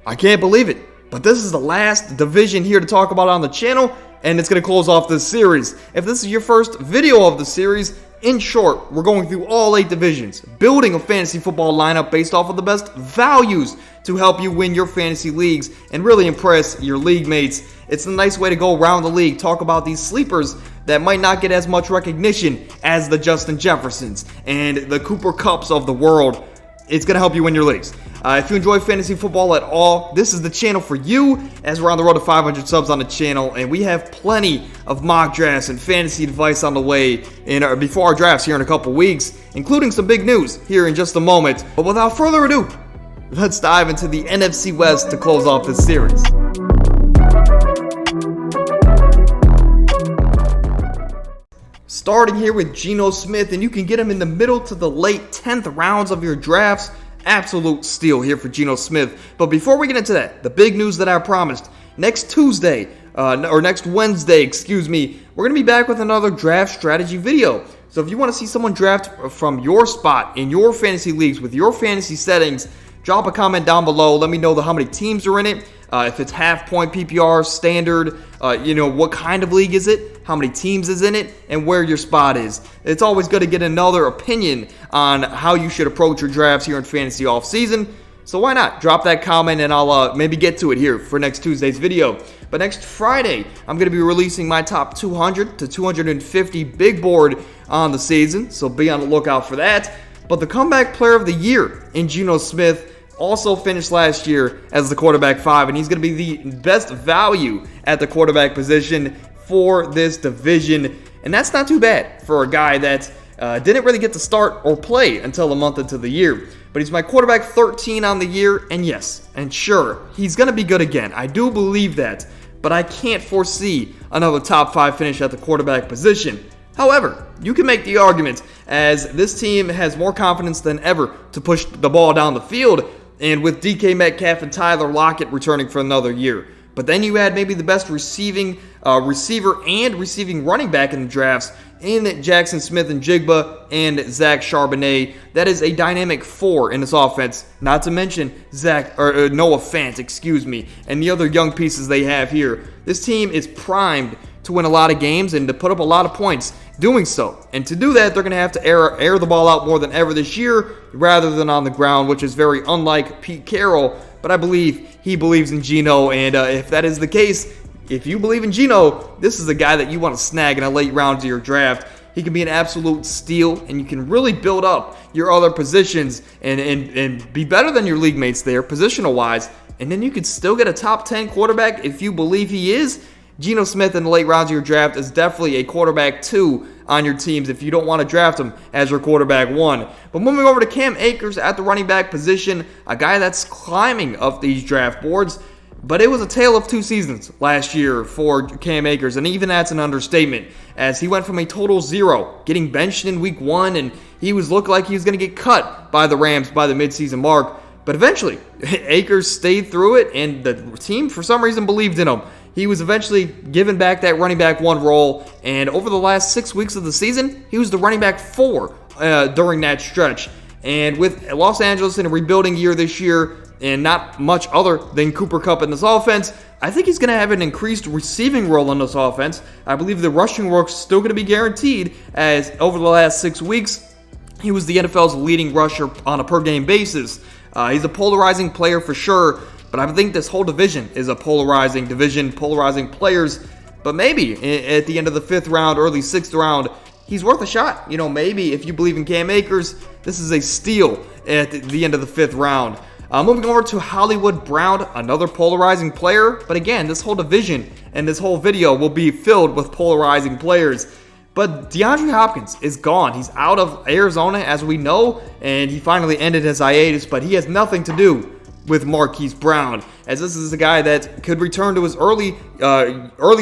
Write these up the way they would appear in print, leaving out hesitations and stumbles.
I can't believe it, but this is the last division here to talk about on the channel, and it's going to close off this series. If this is your first video of the series, in short, we're going through all 8 divisions, building a fantasy football lineup based off of the best values to help you win your fantasy leagues and really impress your league mates. It's a nice way to go around the league, talk about these sleepers that might not get as much recognition as the Justin Jeffersons and the Cooper Kupps of the world. It's going to help you win your leagues. If you enjoy fantasy football at all, this is the channel for you, as we're on the road to 500 subs on the channel, and we have plenty of mock drafts and fantasy advice on the way before our drafts here in a couple weeks, including some big news here in just a moment. But without further ado, let's dive into the NFC West to close off this series. Starting here with Geno Smith, and you can get him in the middle to the late 10th rounds of your drafts. Absolute steal here for Geno Smith. But before we get into that, the big news that I promised, next Wednesday, we're going to be back with another draft strategy video. So if you want to see someone draft from your spot in your fantasy leagues with your fantasy settings, drop a comment down below. Let me know how many teams are in it. If it's half-point PPR, standard, what kind of league is it, how many teams is in it, and where your spot is. It's always good to get another opinion on how you should approach your drafts here in fantasy off-season. So why not? Drop that comment and I'll maybe get to it here for next Tuesday's video. But next Friday, I'm going to be releasing my top 200 to 250 big board on the season, so be on the lookout for that. But the comeback player of the year in Geno Smith also finished last year as the quarterback 5, and he's going to be the best value at the quarterback position for this division. And that's not too bad for a guy that didn't really get to start or play until a month into the year. But he's my quarterback 13 on the year, and yes, and sure, he's going to be good again. I do believe that, but I can't foresee another top 5 finish at the quarterback position. However, you can make the argument as this team has more confidence than ever to push the ball down the field, and with DK Metcalf and Tyler Lockett returning for another year. But then you add maybe the best receiver and receiving running back in the drafts in Jackson Smith-Njigba and Zach Charbonnet. That is a dynamic 4 in this offense, not to mention Noah Fant, and the other young pieces they have here. This team is primed to win a lot of games and to put up a lot of points doing so. And to do that, they're going to have to air the ball out more than ever this year rather than on the ground, which is very unlike Pete Carroll. But I believe he believes in Geno, and if that is the case, if you believe in Geno, this is a guy that you want to snag in a late round of your draft. He can be an absolute steal, and you can really build up your other positions and be better than your league mates there, positional-wise. And then you could still get a top 10 quarterback if you believe he is. Geno Smith in the late rounds of your draft is definitely a quarterback 2 on your teams if you don't want to draft him as your quarterback 1. But moving over to Cam Akers at the running back position, a guy that's climbing up these draft boards. But it was a tale of 2 seasons last year for Cam Akers, and even that's an understatement, as he went from a total 0, getting benched in week 1, and he looked like he was going to get cut by the Rams by the midseason mark. But eventually, Akers stayed through it, and the team, for some reason, believed in him. He was eventually given back that running back 1 role, and over the last 6 weeks of the season, he was the running back 4 during that stretch. And with Los Angeles in a rebuilding year this year, and not much other than Cooper Kupp in this offense, I think he's going to have an increased receiving role in this offense. I believe the rushing work's still going to be guaranteed, as over the last 6 weeks, he was the NFL's leading rusher on a per-game basis. He's a polarizing player for sure, but I think this whole division is a polarizing division, polarizing players. But maybe at the end of the 5th round, early 6th round, he's worth a shot. Maybe if you believe in Cam Akers, this is a steal at the end of the 5th round. Moving over to Hollywood Brown, another polarizing player. But again, this whole division and this whole video will be filled with polarizing players. But DeAndre Hopkins is gone. He's out of Arizona, as we know, and he finally ended his hiatus, but he has nothing to do with Marquise Brown, as this is a guy that could return to his early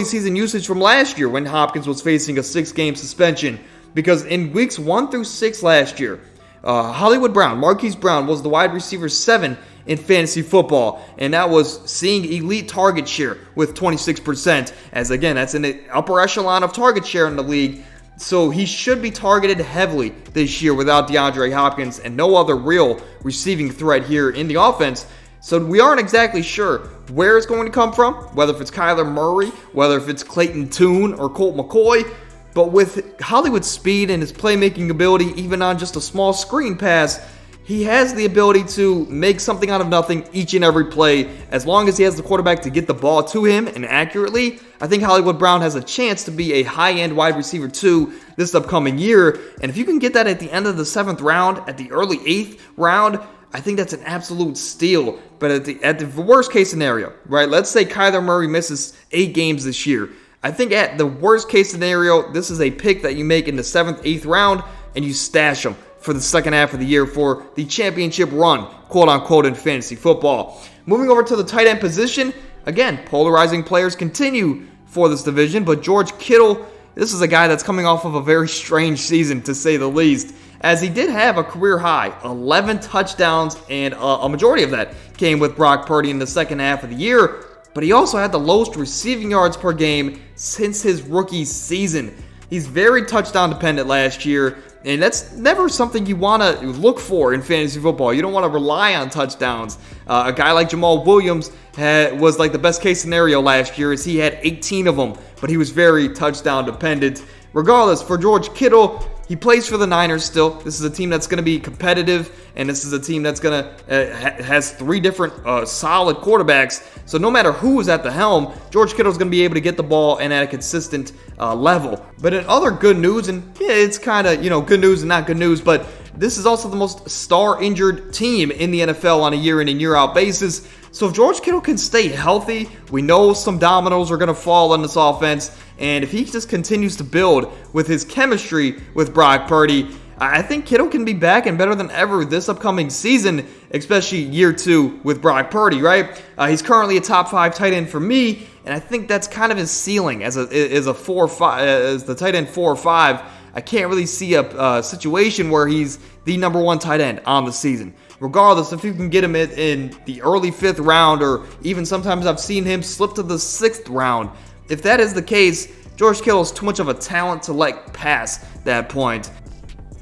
season usage from last year when Hopkins was facing a 6-game suspension. Because in weeks 1 through 6 last year, Marquise Brown was the wide receiver 7 in fantasy football, and that was seeing elite target share with 26%, as again, that's in the upper echelon of target share in the league. So he should be targeted heavily this year without DeAndre Hopkins and no other real receiving threat here in the offense. So we aren't exactly sure where it's going to come from, whether if it's Kyler Murray, whether if it's Clayton Tune or Colt McCoy. But with Hollywood's speed and his playmaking ability, even on just a small screen pass, he has the ability to make something out of nothing each and every play. As long as he has the quarterback to get the ball to him and accurately, I think Hollywood Brown has a chance to be a high-end wide receiver 2 this upcoming year. And if you can get that at the end of the 7th round, at the early 8th round, I think that's an absolute steal. But at the worst case scenario, right, let's say Kyler Murray misses 8 games this year. I think at the worst case scenario, this is a pick that you make in the 7th, 8th round, and you stash him for the second half of the year for the championship run, quote unquote, in fantasy football. Moving over to the tight end position, again, polarizing players continue for this division, but George Kittle, this is a guy that's coming off of a very strange season, to say the least, as he did have a career high, 11 touchdowns, and a majority of that came with Brock Purdy in the second half of the year, but he also had the lowest receiving yards per game since his rookie season. He's very touchdown dependent last year, and that's never something you want to look for in fantasy football. You don't want to rely on touchdowns. A guy like Jamal Williams was like the best case scenario last year, as he had 18 of them, but he was very touchdown dependent. Regardless, for George Kittle, he plays for the Niners still. This is a team that's going to be competitive, and this is a team that's going to has 3 different solid quarterbacks. So no matter who is at the helm, George Kittle is going to be able to get the ball and at a consistent level. But in other good news, and yeah, it's kind of good news and not good news, but this is also the most star-injured team in the NFL on a year-in and year-out basis. So if George Kittle can stay healthy, we know some dominoes are going to fall on this offense. And if he just continues to build with his chemistry with Brock Purdy, I think Kittle can be back and better than ever this upcoming season, especially year 2 with Brock Purdy, right? He's currently a top 5 tight end for me, and I think that's kind of his ceiling as a 4 or 5, as the tight end 4 or 5. I can't really see a situation where he's the number 1 tight end on the season. Regardless, if you can get him in the early 5th round, or even sometimes I've seen him slip to the 6th round, if that is the case, George Kittle is too much of a talent to let pass that point.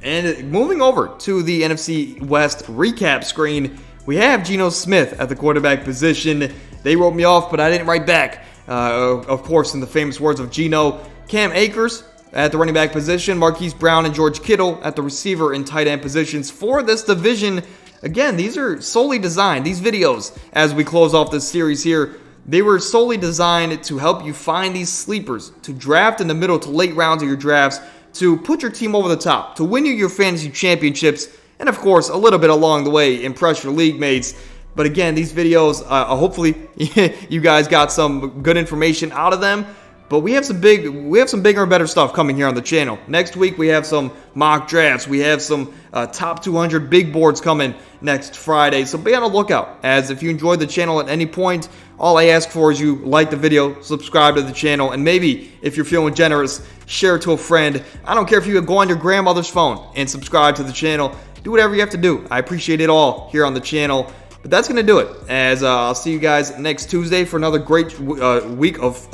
And moving over to the NFC West recap screen, we have Geno Smith at the quarterback position. They wrote me off, but I didn't write back. Of course, in the famous words of Geno, Cam Akers at the running back position, Marquise Brown and George Kittle at the receiver and tight end positions for this division. Again, these are solely designed, these videos, as we close off this series here, they were solely designed to help you find these sleepers, to draft in the middle to late rounds of your drafts, to put your team over the top, to win you your fantasy championships, and of course, a little bit along the way, impress your league mates. But again, these videos, hopefully you guys got some good information out of them. But we have some bigger and better stuff coming here on the channel. Next week, we have some mock drafts. We have some top 200 big boards coming next Friday. So be on the lookout, as if you enjoyed the channel at any point, all I ask for is you like the video, subscribe to the channel, and maybe, if you're feeling generous, share it to a friend. I don't care if you go on your grandmother's phone and subscribe to the channel. Do whatever you have to do. I appreciate it all here on the channel. But that's going to do it, as I'll see you guys next Tuesday for another great week of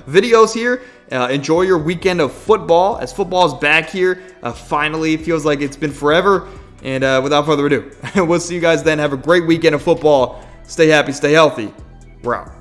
videos here. Enjoy your weekend of football, as football is back here. Finally, it feels like it's been forever. And without further ado, we'll see you guys then. Have a great weekend of football. Stay happy, stay healthy. We're out.